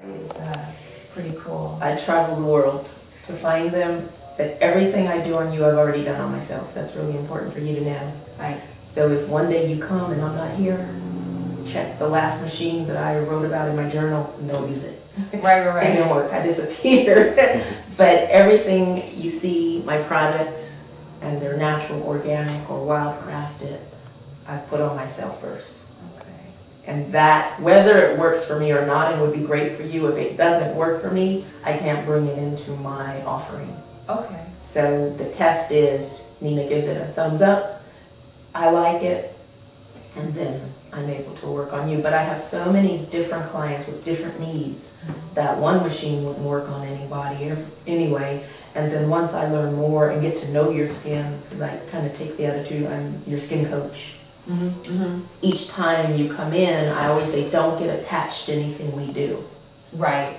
It's pretty cool. I travel the world to find them, but everything I do on you I've already done on myself. That's really important for you to know. Right. So if one day you come and I'm not here, check the last machine that I wrote about in my journal and don't use it. Right. It didn't work, I disappeared. But everything you see, my projects, and they're natural, organic, or wildcrafted, I've put on myself first. And that, whether it works for me or not, it would be great for you. If it doesn't work for me, I can't bring it into my offering. Okay. So the test is, Nina gives it a thumbs up, I like it, and then I'm able to work on you. But I have so many different clients with different needs that one machine wouldn't work on anybody anyway. And then once I learn more and get to know your skin, because I kind of take the attitude, I'm your skin coach. Each time you come in, I always say, don't get attached to anything we do. Right.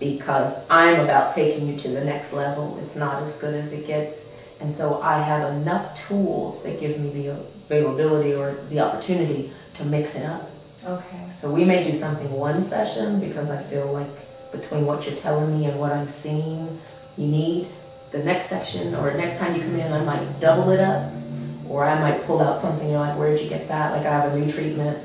Because I'm about taking you to the next level. It's not as good as it gets. And so I have enough tools that give me the availability or the opportunity to mix it up. Okay. So we may do something one session because I feel like between what you're telling me and what I'm seeing you need, the next section or next time you come in, I might double it up. Or I might pull out something, you're like, where'd you get that? Like I have a new treatment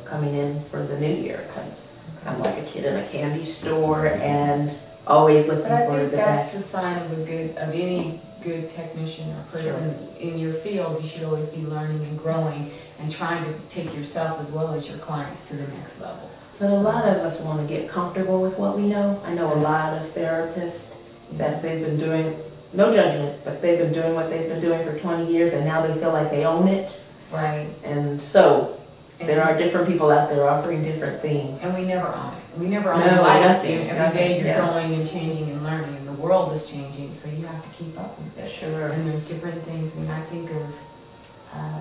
coming in for the new year because I'm like a kid in a candy store and always looking But I for think the that's best. the sign of any good technician or person in your field. You should always be learning and growing and trying to take yourself as well as your clients to the next level. But a lot of us want to get comfortable with what we know. I know a lot of therapists that they've been doing, no judgment, but they've been doing what they've been doing for 20 years and now they feel like they own it. Right. And so there are different people out there offering different things. And we never own it. We never own No, life. nothing. Every day you're Yes. growing and changing and learning, and the world is changing, so you have to keep up with it. Sure. And there's different things. When I think of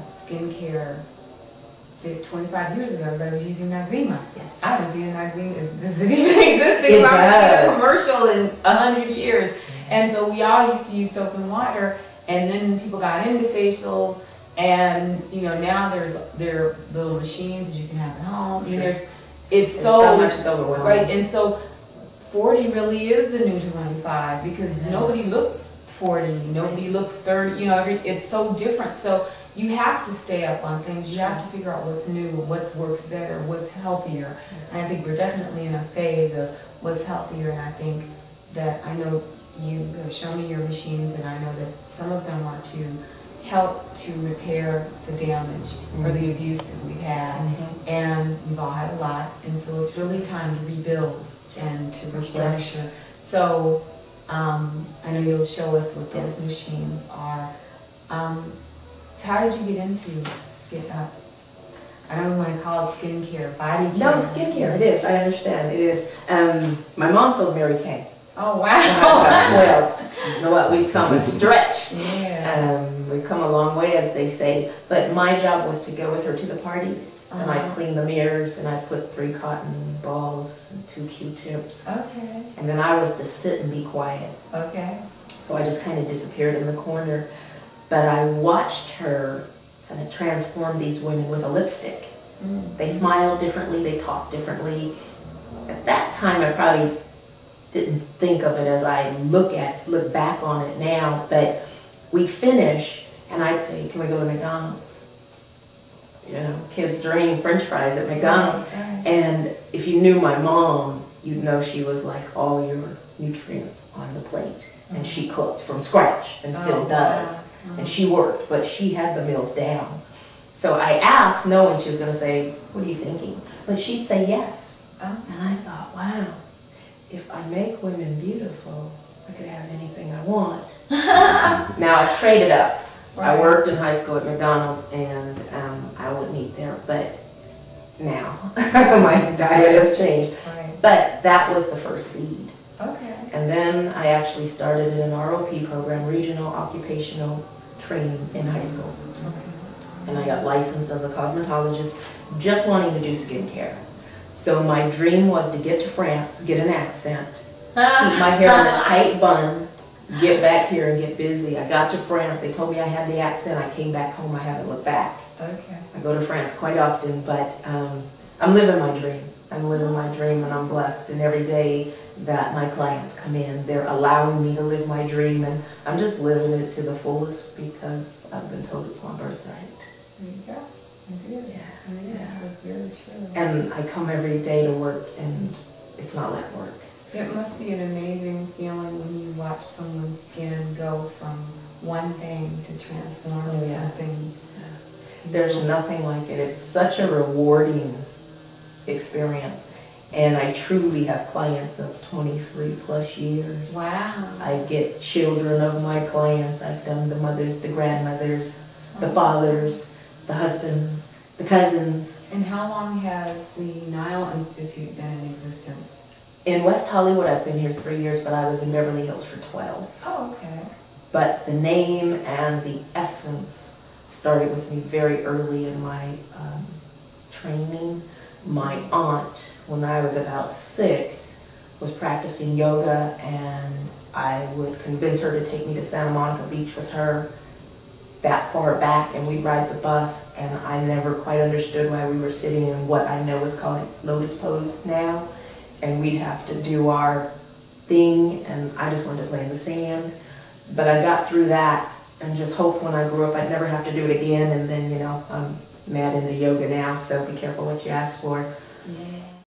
skincare, 25 years ago, I was using Noxzema. Yes. I haven't seen Noxzema. Does it even exist? It I haven't seen a does. commercial in 100 years. And so we all used to use soap and water, and then people got into facials, and now there are little machines that you can have at home. Sure. It's so much, it's overwhelming. right, and so 40 really is the new 25 because nobody looks 40, nobody looks 30. It's so different. So you have to stay up on things. You have to figure out what's new, what works better, what's healthier. And I think we're definitely in a phase of what's healthier. And I think that I know you have shown me your machines, and I know that some of them are to help to repair the damage or the abuse that we've had. And we've all had a lot, and so it's really time to rebuild and to restructure. So I know you'll show us what those machines are. So how did you get into skin? I don't want to call it skincare, body care. No, skincare, it is. I understand, it is. My mom sold Mary Kay. Oh, When I wow. was 12. You know what, we've come a stretch. Yeah. We've come a long way, as they say. But my job was to go with her to the parties. And I'd clean the mirrors, and I'd put 3 cotton balls and 2 Q-tips. Okay. And then I was to sit and be quiet. Okay. So I just kind of disappeared in the corner. But I watched her kind of transform these women with a lipstick. They smiled differently, they talked differently. At that time, I probably didn't think of it as I look back on it now, but we'd finish and I'd say, can we go to McDonald's? Kids dream French fries at McDonald's. And if you knew my mom, you'd know she was like all your nutrients on the plate. And she cooked from scratch and still does. And she worked, but she had the meals down. So I asked, knowing she was going to say, what are you thinking? But she'd say yes. And I thought, wow, if I make women beautiful, I could have anything I want. Now I've traded up. I worked in high school at McDonald's, and I wouldn't eat there, but now my diet has changed. But that was the first seed. Okay. And then I actually started in an ROP program, Regional Occupational Training, in high school. And I got licensed as a cosmetologist, just wanting to do skincare. So my dream was to get to France, get an accent, keep my hair in a tight bun, get back here and get busy. I got to France, they told me I had the accent, I came back home, I haven't looked back. Okay. I go to France quite often, but I'm living my dream. I'm living my dream and I'm blessed. And every day that my clients come in, they're allowing me to live my dream, and I'm just living it to the fullest because I've been told it's my birthright. There you go. That's good. Yeah. That's very true. And I come every day to work and it's not like work. It must be an amazing feeling when you watch someone's skin go from one thing to transform to something. There's nothing like it. It's such a rewarding experience. And I truly have clients of 23 plus years. Wow. I get children of my clients. I've done the mothers, the grandmothers, the fathers, the husbands, the cousins. And how long has the Nile Institute been in existence? In West Hollywood, I've been here 3 years, but I was in Beverly Hills for 12. Oh, okay. But the name and the essence started with me very early in my training. My aunt, when I was about 6, was practicing yoga, and I would convince her to take me to Santa Monica Beach with her that far back, and we'd ride the bus, and I never quite understood why we were sitting in what I know is called lotus pose now, and we'd have to do our thing, and I just wanted to play in the sand. But I got through that and just hoped when I grew up I'd never have to do it again, and then, you know, I'm mad into yoga now, so be careful what you ask for. Yeah.